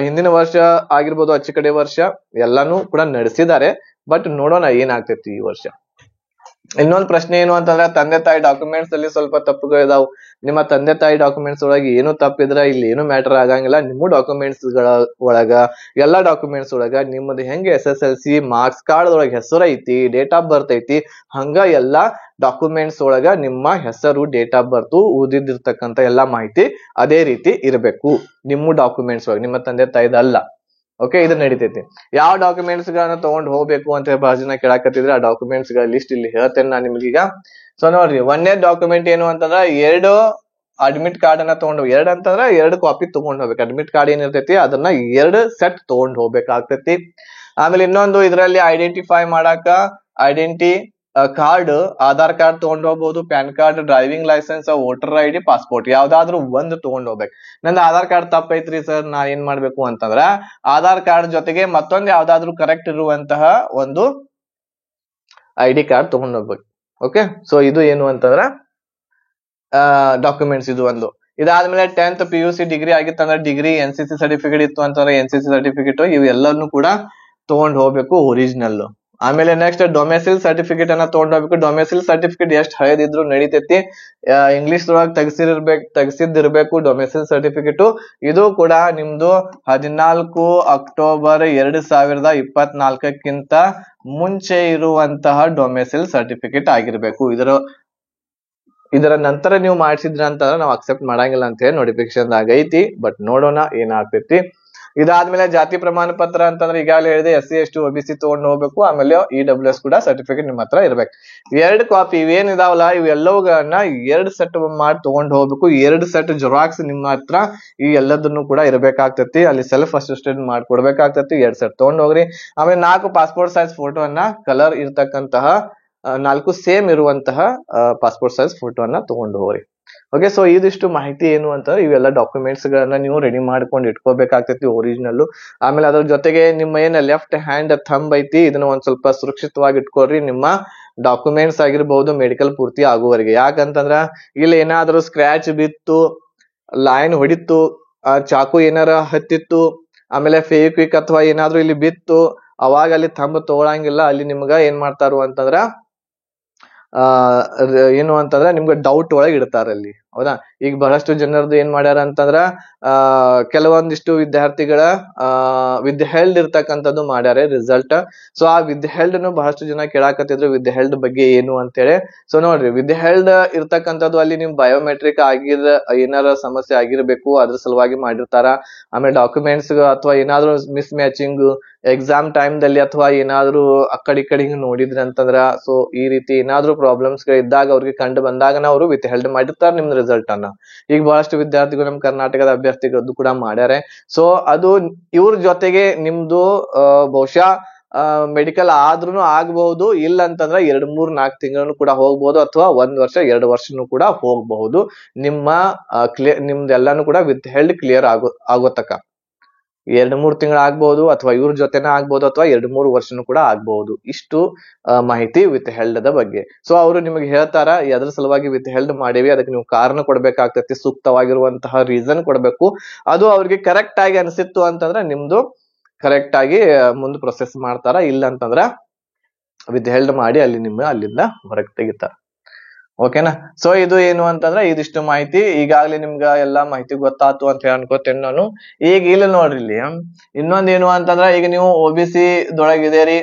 Speaker 1: ಹಿಂದಿನ ವರ್ಷ ಆಗಿರ್ಬೋದು, ಆಚೆ ಕಡೆ ವರ್ಷ ಎಲ್ಲಾನು ಕೂಡ ನಡೆಸಿದ್ದಾರೆ. ಬಟ್ ನೋಡೋಣ ಏನಾಗ್ತೈತಿ ಈ ವರ್ಷ. ಇನ್ನೊಂದು ಪ್ರಶ್ನೆ ಏನು ಅಂತಂದ್ರೆ ತಂದೆ ತಾಯಿ ಡಾಕ್ಯುಮೆಂಟ್ಸ್ ಅಲ್ಲಿ ಸ್ವಲ್ಪ ತಪ್ಪುಗಳು ಇದಾವ್. ನಿಮ್ಮ ತಂದೆ ತಾಯಿ ಡಾಕ್ಯುಮೆಂಟ್ಸ್ ಒಳಗೆ ಏನು ತಪ್ಪಿದ್ರ ಇಲ್ಲಿ ಏನು ಮ್ಯಾಟರ್ ಆಗಂಗಿಲ್ಲ. ನಿಮ್ಮ ಡಾಕ್ಯುಮೆಂಟ್ಸ್ ಒಳಗ ಎಲ್ಲಾ ಡಾಕ್ಯುಮೆಂಟ್ಸ್ ಒಳಗ ನಿಮ್ಮದು ಹೆಂಗೆ SSLC ಮಾರ್ಕ್ಸ್ ಕಾರ್ಡ್ ಒಳಗೆ ಹೆಸರು ಐತಿ, ಡೇಟ್ ಆಫ್ ಬರ್ತ್ ಐತಿ, ಹಂಗ ಎಲ್ಲಾ ಡಾಕ್ಯುಮೆಂಟ್ಸ್ ಒಳಗ ನಿಮ್ಮ ಹೆಸರು, ಡೇಟ್ ಆಫ್ ಬರ್ತ್, ಓದಿದಿರ್ತಕ್ಕಂತ ಎಲ್ಲಾ ಮಾಹಿತಿ ಅದೇ ರೀತಿ ಇರಬೇಕು ನಿಮ್ಮ ಡಾಕ್ಯುಮೆಂಟ್ಸ್ ಒಳಗೆ, ನಿಮ್ಮ ತಂದೆ ತಾಯಿದಲ್ಲ. ಓಕೆ, ಇದು ನಡೀತೈತಿ. ಯಾವ ಡಾಕ್ಯುಮೆಂಟ್ಸ್ ಗಳನ್ನ ತಗೊಂಡ್ ಹೋಗ್ಬೇಕು ಅಂತ ಬಹಳ ಜನ ಕೇಳಾಕತ್ತಿದ್ರೆ ಆ ಡಾಕ್ಯುಮೆಂಟ್ಸ್ ಗಳ ಲಿಸ್ಟ್ ಇಲ್ಲಿ ಹೇಳ್ತೇನೆ ನಾನು ನಿಮ್ಗೀಗ. ಸೊ ನೋಡ್ರಿ, 1ನೇ ಡಾಕ್ಯುಮೆಂಟ್ ಏನು ಅಂತಂದ್ರ 2 ಅಡ್ಮಿಟ್ ಕಾರ್ಡ್ ಅನ್ನ ತಗೊಂಡ್ 2 ಅಂತಂದ್ರ 2 ಕಾಪಿ ತಗೊಂಡ್ ಹೋಗ್ಬೇಕು. ಅಡ್ಮಿಟ್ ಕಾರ್ಡ್ ಏನಿರ್ತೈತಿ ಅದನ್ನ 2 ಸೆಟ್ ತಗೊಂಡ್ ಹೋಗ್ಬೇಕಾಗ್ತೈತಿ. ಆಮೇಲೆ ಇನ್ನೊಂದು ಇದರಲ್ಲಿ ಐಡೆಂಟಿಫೈ ಮಾಡಾಕ ಐಡೆಂಟಿ ಕಾರ್ಡ್, ಆಧಾರ್ ಕಾರ್ಡ್ ತಗೊಂಡ್ ಹೋಗ್ಬೋದು, PAN card, driving licence, voter ID, passport ಯಾವ್ದಾದ್ರು ಒಂದು ತಗೊಂಡ್ ಹೋಗ್ಬೇಕು. ನಂದು ಆಧಾರ್ ಕಾರ್ಡ್ ತಪ್ಪೈತ್ರಿ ಸರ್, ನಾ ಏನ್ ಮಾಡ್ಬೇಕು ಅಂತಂದ್ರ ಆಧಾರ್ ಕಾರ್ಡ್ ಜೊತೆಗೆ ಮತ್ತೊಂದು ಯಾವ್ದಾದ್ರು ಕರೆಕ್ಟ್ ಇರುವಂತಹ ಒಂದು ID ಕಾರ್ಡ್ ತಗೊಂಡ್ ಹೋಗ್ಬೇಕು. ಓಕೆ, ಸೊ ಇದು ಏನು ಅಂತಂದ್ರ ಡಾಕ್ಯುಮೆಂಟ್ಸ್ ಇದು ಒಂದು. ಇದಾದ್ಮೇಲೆ 10th PUC ಡಿಗ್ರಿ ಆಗಿತ್ತಂದ್ರೆ ಡಿಗ್ರಿ, NCC ಸರ್ಟಿಫಿಕೇಟ್ ಇತ್ತು ಅಂತಂದ್ರೆ NCC ಸರ್ಟಿಫಿಕೇಟ್, ಇವೆಲ್ಲನ್ನು ಕೂಡ ತಗೊಂಡ್ ಹೋಗ್ಬೇಕು ಒರಿಜಿನಲ್. ಆಮೇಲೆ ನೆಕ್ಸ್ಟ್ ಡೊಮೆಸಿಲ್ ಸರ್ಟಿಫಿಕೇಟ್ ಅನ್ನ ತಗೊಂಡ್ ಹೋಗ್ಬೇಕು. ಡೊಮೆಸಿಲ್ ಸರ್ಟಿಫಿಕೇಟ್ ಎಷ್ಟು ಹಳೆದಿದ್ರು ನಡೀತೈತಿ, ಇಂಗ್ಲಿಷ್ ಒಳಗೆ ತೆಗ್ಸಿದಿರ್ಬೇಕು ಡೊಮೆಸಿಲ್ ಸರ್ಟಿಫಿಕೇಟ್. ಇದು ಕೂಡ ನಿಮ್ದು 14 ಅಕ್ಟೋಬರ್ 2024 ಮುಂಚೆ ಇರುವಂತಹ ಡೊಮೆಸಿಲ್ ಸರ್ಟಿಫಿಕೇಟ್ ಆಗಿರ್ಬೇಕು. ಇದರ ನಂತರ ನೀವು ಮಾಡಿಸಿದ್ರ ಅಂತಂದ್ರೆ ನಾವು ಅಕ್ಸೆಪ್ಟ್ ಮಾಡಂಗಿಲ್ಲ ಅಂತ ಹೇಳಿ ನೋಟಿಫಿಕೇಶನ್ ಆಗೈತಿ. ಬಟ್ ನೋಡೋಣ ಏನಾಗ್ತೈತಿ. ಇದಾದ್ಮೇಲೆ ಜಾತಿ ಪ್ರಮಾಣ ಪತ್ರ ಅಂತಂದ್ರೆ ಈಗಾಗಲೇ ಹೇಳಿದೆ SC ST OBC ತಗೊಂಡು ಹೋಗ್ಬೇಕು. ಆಮೇಲೆ EWS ಕೂಡ ಸರ್ಟಿಫಿಕೇಟ್ ನಿಮ್ಮ ಹತ್ರ ಇರ್ಬೇಕು. 2 ಕಾಪಿ ಇವೇನಿದಾವಲ್ಲ ಇವೆಲ್ಲವುಗಳನ್ನ 2 ಸೆಟ್ ಮಾಡಿ ತಗೊಂಡು ಹೋಗ್ಬೇಕು. 2 ಸೆಟ್ ಜೆರಾಕ್ಸ್ ನಿಮ್ಮ ಹತ್ರ ಈ ಎಲ್ಲದನ್ನು ಕೂಡ ಇರ್ಬೇಕಾಗ್ತತಿ. ಅಲ್ಲಿ ಸೆಲ್ಫ್ ಅಸಿಸ್ಟೆಂಟ್ ಮಾಡ್ಕೊಡ್ಬೇಕಾಗ್ತತಿ. 2 ಸೆಟ್ ತಗೊಂಡ್ ಹೋಗ್ರಿ. ಆಮೇಲೆ 4 ಪಾಸ್ಪೋರ್ಟ್ ಸೈಜ್ ಫೋಟೋವನ್ನ ಕಲರ್ ಇರ್ತಕ್ಕಂತಹ 4 ಸೇಮ್ ಇರುವಂತಹ ಪಾಸ್ಪೋರ್ಟ್ ಸೈಜ್ ಫೋಟೋವನ್ನ ತಗೊಂಡು ಹೋಗ್ರಿ. ಓಕೆ, ಸೊ ಇದಿಷ್ಟು ಮಾಹಿತಿ ಏನು ಅಂತಂದ್ರೆ ಇವೆಲ್ಲ ಡಾಕ್ಯುಮೆಂಟ್ಸ್ ಗಳನ್ನ ನೀವು ರೆಡಿ ಮಾಡ್ಕೊಂಡು ಇಟ್ಕೋಬೇಕಾಗ್ತೈತಿ ಒರಿಜಿನಲ್. ಆಮೇಲೆ ಅದ್ರ ಜೊತೆಗೆ ನಿಮ್ಮ ಏನ ಲೆಫ್ಟ್ ಹ್ಯಾಂಡ್ ಥಂಬ್ ಐತಿ ಇದನ್ನ ಒಂದ್ ಸ್ವಲ್ಪ ಸುರಕ್ಷಿತವಾಗಿ ಇಟ್ಕೊಳ್ರಿ. ನಿಮ್ಮ ಡಾಕ್ಯುಮೆಂಟ್ಸ್ ಆಗಿರ್ಬಹುದು ಮೆಡಿಕಲ್ ಪೂರ್ತಿ ಆಗುವವರೆಗೆ. ಯಾಕಂತಂದ್ರ ಇಲ್ಲಿ ಏನಾದ್ರೂ ಸ್ಕ್ರಾಚ್ ಬಿತ್ತು, ಲೈನ್ ಹೊಡಿತು, ಚಾಕು ಏನಾರ ಹತ್ತಿತ್ತು, ಆಮೇಲೆ ಫೇವಿಕ್ವಿಕ್ ಅಥವಾ ಏನಾದ್ರೂ ಇಲ್ಲಿ ಬಿತ್ತು, ಅವಾಗ ಅಲ್ಲಿ ಥಂಬ್ ತಗೊಳಂಗಿಲ್ಲ. ಅಲ್ಲಿ ನಿಮ್ಗ ಏನ್ ಮಾಡ್ತಾರು ಅಂತಂದ್ರ ಏನು ಅಂತಂದ್ರೆ ನಿಮ್ಗೆ ಡೌಟ್ ಒಳಗೆ ಇಡ್ತಾರ ಅಲ್ಲಿ. ಹೌದಾ, ಈಗ ಬಹಳಷ್ಟು ಜನರದ್ದು ಏನ್ ಮಾಡ್ಯಾರ ಅಂತಂದ್ರ ಕೆಲವೊಂದಿಷ್ಟು ವಿದ್ಯಾರ್ಥಿಗಳ ವಿದ್ಹೆಲ್ಡ್ ಇರ್ತಕ್ಕಂಥದ್ದು ಮಾಡ್ಯಾರ ರಿಸಲ್ಟ್. ಸೊ ಆ ವಿದ್ಹೆಲ್ಡ್ ಬಹಳಷ್ಟು ಜನ ಕೇಳಾಕತ್ತಿದ್ರು ವಿದ್ಹೆಲ್ಡ್ ಬಗ್ಗೆ ಏನು ಅಂತೇಳಿ. ಸೊ ನೋಡ್ರಿ, ವಿದ್ಹೆಲ್ಡ್ ಇರ್ತಕ್ಕಂಥದ್ದು ಅಲ್ಲಿ ನಿಮ್ ಬಯೋಮೆಟ್ರಿಕ್ ಏನಾರ ಸಮಸ್ಯೆ ಆಗಿರ್ಬೇಕು, ಅದ್ರ ಸಲುವಾಗಿ ಮಾಡಿರ್ತಾರ. ಆಮೇಲೆ ಡಾಕ್ಯುಮೆಂಟ್ಸ್ ಅಥವಾ ಏನಾದ್ರು ಮಿಸ್ ಮ್ಯಾಚಿಂಗ್ ಎಕ್ಸಾಮ್ ಟೈಮ್ ದಲ್ಲಿ ಅಥವಾ ಏನಾದ್ರು ಅಕ್ಕಡಿ ಕಡೆ ಹಿಂಗ್ ನೋಡಿದ್ರಿ ಅಂತಂದ್ರ, ಸೊ ಈ ರೀತಿ ಏನಾದ್ರು ಪ್ರಾಬ್ಲಮ್ಸ್ ಇದ್ದಾಗ ಅವ್ರಿಗೆ ಕಂಡು ಬಂದಾಗ ಅವರು ವಿತ್ಹೆಲ್ಡ್ ಮಾಡಿರ್ತಾರೆ ನಿಮ್ದು ರಿಸಲ್ಟ್ ಅನ್ನ. ಈಗ ಬಹಳಷ್ಟು ವಿದ್ಯಾರ್ಥಿಗಳು ನಮ್ಮ ಕರ್ನಾಟಕದ ಅಭ್ಯರ್ಥಿಗಳದ್ದು ಕೂಡ ಮಾಡ್ಯಾರೆ. ಸೊ ಅದು ಇವ್ರ ಜೊತೆಗೆ ನಿಮ್ದು ಬಹುಶಃ ಮೆಡಿಕಲ್ ಆದ್ರೂ ಆಗ್ಬಹುದು, ಇಲ್ಲ ಅಂತಂದ್ರೆ 2, 3, 4 ತಿಂಗಳು ಕೂಡ ಹೋಗ್ಬಹುದು, ಅಥವಾ 1 ವರ್ಷ 2 ವರ್ಷನೂ ಕೂಡ ಹೋಗ್ಬಹುದು. ನಿಮ್ಮ ನಿಮ್ದೆಲ್ಲಾನು ಕೂಡ ವಿತ್ಹೆಲ್ಡ್ ಕ್ಲಿಯರ್ ಆಗೋತಕ್ಕ 2, 3 ತಿಂಗಳು ಆಗ್ಬಹುದು, ಅಥವಾ ಇವ್ರ ಜೊತೆನ ಆಗ್ಬಹುದು, ಅಥವಾ 2, 3 ವರ್ಷನೂ ಕೂಡ ಆಗ್ಬಹುದು. ಇಷ್ಟು ಮಾಹಿತಿ ವಿತ್ಹೆಲ್ಡ್ ದ ಬಗ್ಗೆ. ಸೊ ಅವರು ನಿಮಗೆ ಹೇಳ್ತಾರ ಎದ್ರ ಸಲುವಾಗಿ ವಿತ್ಹೆಲ್ಡ್ ಮಾಡೇವಿ, ಅದಕ್ಕೆ ನೀವು ಕಾರಣ ಕೊಡ್ಬೇಕಾಗ್ತತಿ, ಸೂಕ್ತವಾಗಿರುವಂತಹ ರೀಸನ್ ಕೊಡ್ಬೇಕು. ಅದು ಅವ್ರಿಗೆ ಕರೆಕ್ಟ್ ಆಗಿ ಅನ್ಸಿತ್ತು ಅಂತಂದ್ರೆ ನಿಮ್ದು ಕರೆಕ್ಟ್ ಆಗಿ ಮುಂದೆ ಪ್ರೊಸೆಸ್ ಮಾಡ್ತಾರ. ಇಲ್ಲ ಅಂತಂದ್ರ ವಿತ್ಹೆಲ್ಡ್ ಮಾಡಿ ಅಲ್ಲಿಂದ ಹೊರಗೆ ತೆಗಿತಾರ. ಓಕೆನಾ. ಸೊ ಇದು ಏನು ಅಂತಂದ್ರೆ ಇದಿಷ್ಟು ಮಾಹಿತಿ. ಈಗಾಗ್ಲೇ ನಿಮ್ಗ ಎಲ್ಲಾ ಮಾಹಿತಿ ಗೊತ್ತಾತು ಅಂತ ಹೇಳಿ ಅನ್ಕೋತೇನೆ ನಾನು. ಈಗ ಇಲ್ಲಿ ನೋಡ್ರಿ, ಇಲ್ಲಿ ಇನ್ನೊಂದ್ ಏನು ಅಂತಂದ್ರ ಈಗ ನೀವು OBC ದೊಳಗಿದೇರಿ.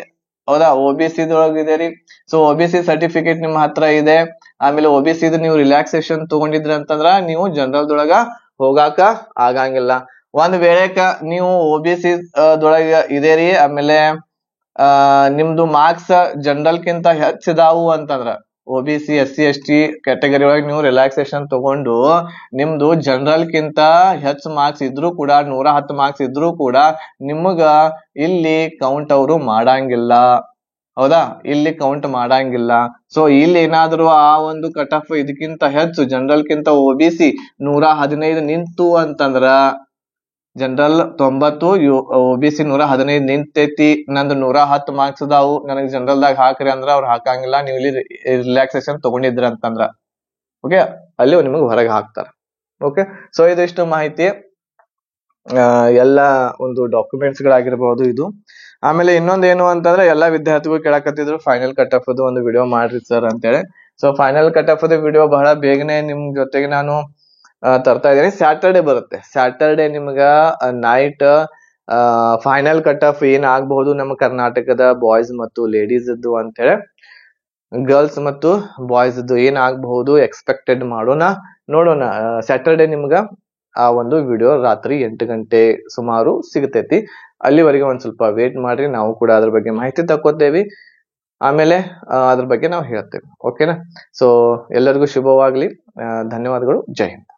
Speaker 1: ಹೌದಾ, OBC ದೊಳಗಿದೇರಿ. ಸೊ OBC ಸರ್ಟಿಫಿಕೇಟ್ ನಿಮ್ಮ ಹತ್ರ ಇದೆ. ಆಮೇಲೆ OBC ನೀವು ರಿಲ್ಯಾಕ್ಸೇಷನ್ ತಗೊಂಡಿದ್ರಿ ಅಂತಂದ್ರ ನೀವು ಜನರಲ್ ದೊಳಗ ಹೋಗಾಕ ಆಗಂಗಿಲ್ಲ. ಒಂದ್ ವೇಳೆಕ ನೀವು OBC ದೊಳಗ ಇದೇರಿ, ಆಮೇಲೆ ನಿಮ್ದು ಮಾರ್ಕ್ಸ್ ಜನರಲ್ ಕಿಂತ ಹೆಚ್ಚಿದಾವು ಅಂತಂದ್ರ OBC SC ST ಕ್ಯಾಟಗರಿ ಒಳಗೆ ನೀವು ರಿಲ್ಯಾಕ್ಸೇಷನ್ ತಗೊಂಡು ನಿಮ್ದು ಜನರಲ್ ಕಿಂತ ಹೆಚ್ಚು ಮಾರ್ಕ್ಸ್ ಇದ್ರೂ ಕೂಡ 110 ಮಾರ್ಕ್ಸ್ ಇದ್ರೂ ಕೂಡ ನಿಮಗ ಇಲ್ಲಿ ಕೌಂಟ್ ಅವರು ಮಾಡಂಗಿಲ್ಲ. ಹೌದಾ, ಇಲ್ಲಿ ಕೌಂಟ್ ಮಾಡಂಗಿಲ್ಲ. ಸೊ ಇಲ್ಲಿ ಏನಾದ್ರು ಆ ಒಂದು ಕಟ್ ಆಫ್ ಇದಕ್ಕಿಂತ ಹೆಚ್ಚು ಜನರಲ್ ಕಿಂತ OBC 115 ನಿಂತು ಅಂತಂದ್ರ, ಜನರಲ್ 90, OBC 115 ನಿಂತೈತಿ, ನಂದು 110 ಮಾರ್ಕ್ಸ್ ಅದಾವು, ನನಗೆ ಜನರಲ್ ದಾಗ ಹಾಕ್ರಿ ಅಂದ್ರ ಅವ್ರು ಹಾಕಂಗಿಲ್ಲ. ನೀವು ಇಲ್ಲಿ ರಿಲ್ಯಾಕ್ಸೇಷನ್ ತಗೊಂಡಿದ್ರಿ ಅಂತಂದ್ರ ಓಕೆ, ಅಲ್ಲಿ ನಿಮಗೆ ಹೊರಗೆ ಹಾಕ್ತಾರ. ಓಕೆ, ಸೊ ಇದಿಷ್ಟು ಮಾಹಿತಿ ಎಲ್ಲ ಒಂದು ಡಾಕ್ಯುಮೆಂಟ್ಸ್ ಗಳಾಗಿರ್ಬಹುದು ಇದು. ಆಮೇಲೆ ಇನ್ನೊಂದ್ ಏನು ಅಂತಂದ್ರೆ ಎಲ್ಲಾ ವಿದ್ಯಾರ್ಥಿಗಳು ಕೇಳಕತ್ತಿದ್ರು ಫೈನಲ್ ಕಟ್ ಆಫ್ ಒಂದು ವಿಡಿಯೋ ಮಾಡ್ರಿ ಸರ್ ಅಂತೇಳಿ. So final cut off video ಬಹಳ ಬೇಗನೆ ನಿಮ್ ಜೊತೆಗೆ ನಾನು ತರ್ತಾ ಇದ್ದೀನಿ. ಸ್ಯಾಟರ್ಡೆ ಬರುತ್ತೆ. ಸ್ಯಾಟರ್ಡೆ ನಿಮ್ಗ ನೈಟ್ ಫೈನಲ್ ಕಟ್ ಆಫ್ ಏನ್ ಆಗ್ಬಹುದು ನಮ್ಮ ಕರ್ನಾಟಕದ ಬಾಯ್ಸ್ ಮತ್ತು ಲೇಡೀಸ್ ಅಂತ ಹೇಳಿ, ಗರ್ಲ್ಸ್ ಮತ್ತು ಬಾಯ್ಸ್ ಏನ್ ಆಗ್ಬಹುದು ಎಕ್ಸ್ಪೆಕ್ಟೆಡ್ ನೋಡೋಣ. ಸ್ಯಾಟರ್ಡೆ ನಿಮ್ಗ ಆ ಒಂದು ವಿಡಿಯೋ ರಾತ್ರಿ 8 ಗಂಟೆ ಸುಮಾರು ಸಿಗತೈತಿ. ಅಲ್ಲಿವರೆಗೆ ಒಂದ್ ಸ್ವಲ್ಪ ವೇಟ್ ಮಾಡ್ರಿ, ನಾವು ಕೂಡ ಅದ್ರ ಬಗ್ಗೆ ಮಾಹಿತಿ ತಕ್ಕೋತೇವಿ. ಆಮೇಲೆ ಅದ್ರ ಬಗ್ಗೆ ನಾವು ಹೇಳ್ತೇವೆ. ಓಕೆನಾ. ಸೊ ಎಲ್ಲರಿಗೂ ಶುಭವಾಗ್ಲಿ. ಧನ್ಯವಾದಗಳು. ಜೈ ಹಿಂದ್.